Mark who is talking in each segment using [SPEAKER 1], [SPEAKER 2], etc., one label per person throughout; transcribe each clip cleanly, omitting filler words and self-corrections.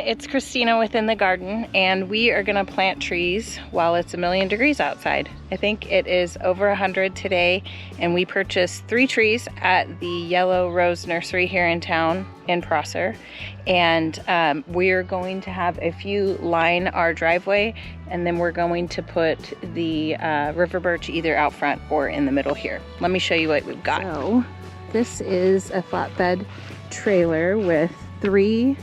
[SPEAKER 1] it's Christina within the garden, and we are gonna plant trees while it's 1,000,000 degrees outside. I think it is over 100 today, and we purchased 3 trees at the Yellow Rose Nursery here in town in Prosser, and we're going to have a few line our driveway, and then we're going to put the river birch either out front or in the middle here. Let me show you what we've got. So this is a flatbed trailer with 3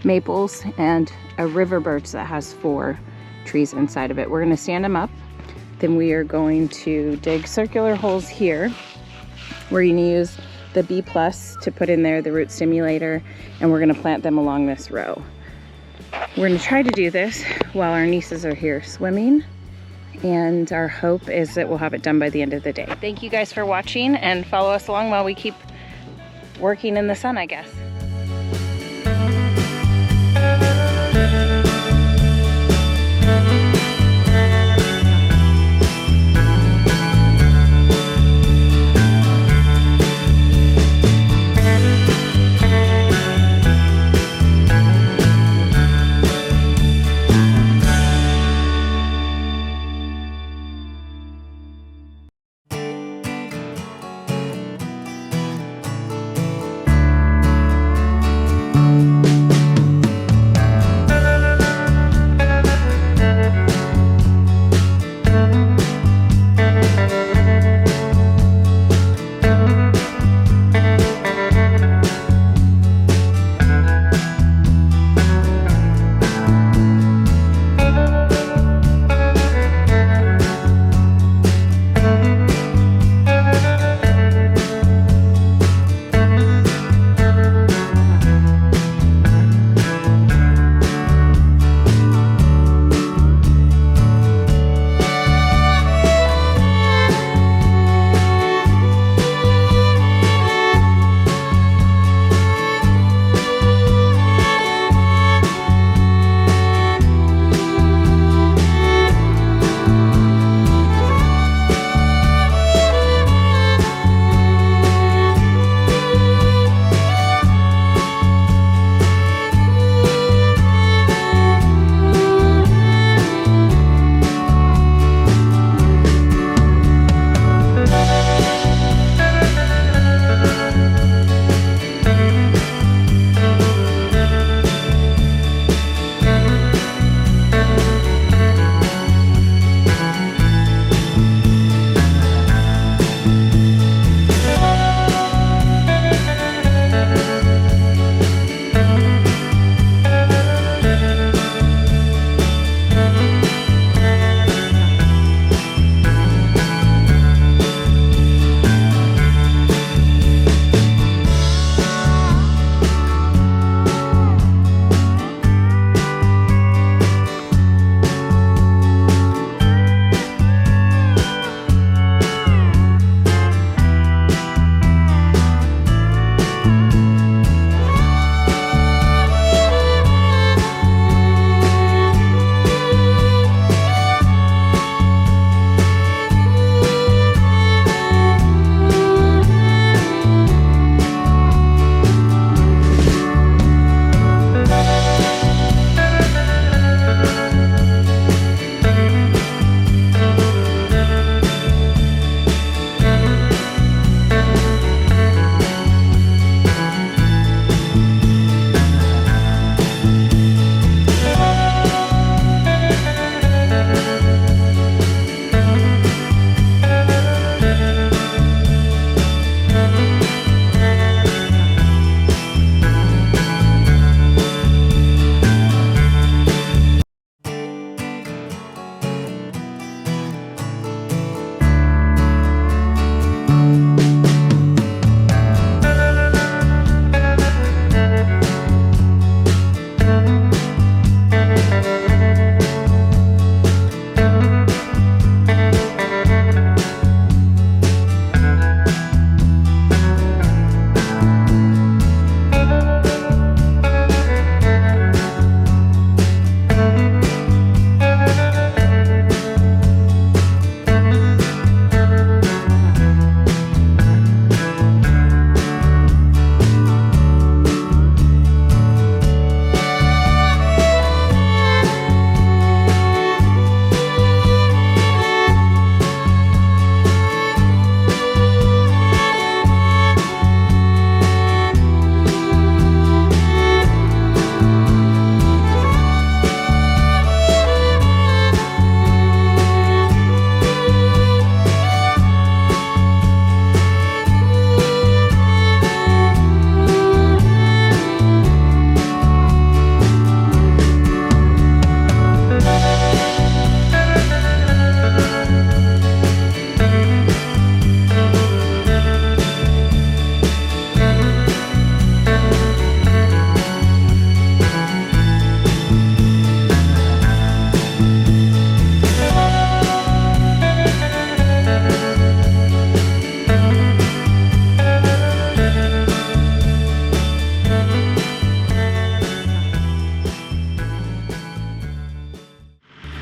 [SPEAKER 1] maples and a river birch that has 4 trees inside of it. We're going to stand them up. Then we are going to dig circular holes here. We're going to use the B+ to put in there the root stimulator, and we're going to plant them along this row. We're going to try to do this while our nieces are here swimming, and our hope is that we'll have it done by the end of the day. Thank you guys for watching, and follow us along while we keep working in the sun, I guess.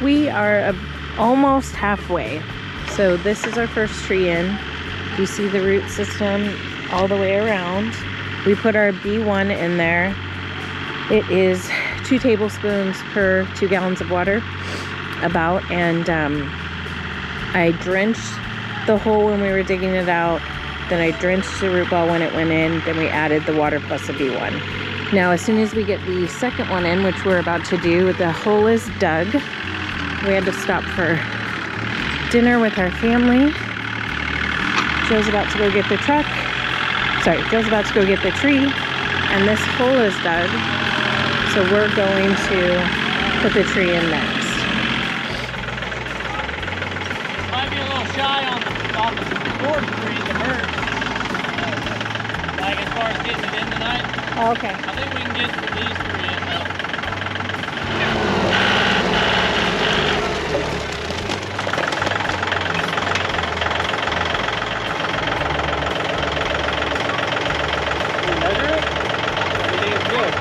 [SPEAKER 1] we are almost halfway. So this is our first tree in. You see the root system all the way around. We put our B1 in there. It is 2 tablespoons per 2 gallons of water, about, and I drenched the hole when we were digging it out. Then I drenched the root ball when it went in. Then we added the water plus a B1. Now, as soon as we get the second one in, which we're about to do, the hole is dug. We had to stop for dinner with our family. Joe's about to go get the truck. Sorry, Joe's about to go get the tree, and this hole is dug. So we're going to put the tree in next.
[SPEAKER 2] Might be a little shy on the fourth tree, the birch. Like as far as getting it in tonight.
[SPEAKER 1] Oh, okay.
[SPEAKER 2] I think we can get these 3 in though. Measure it? Everything's good.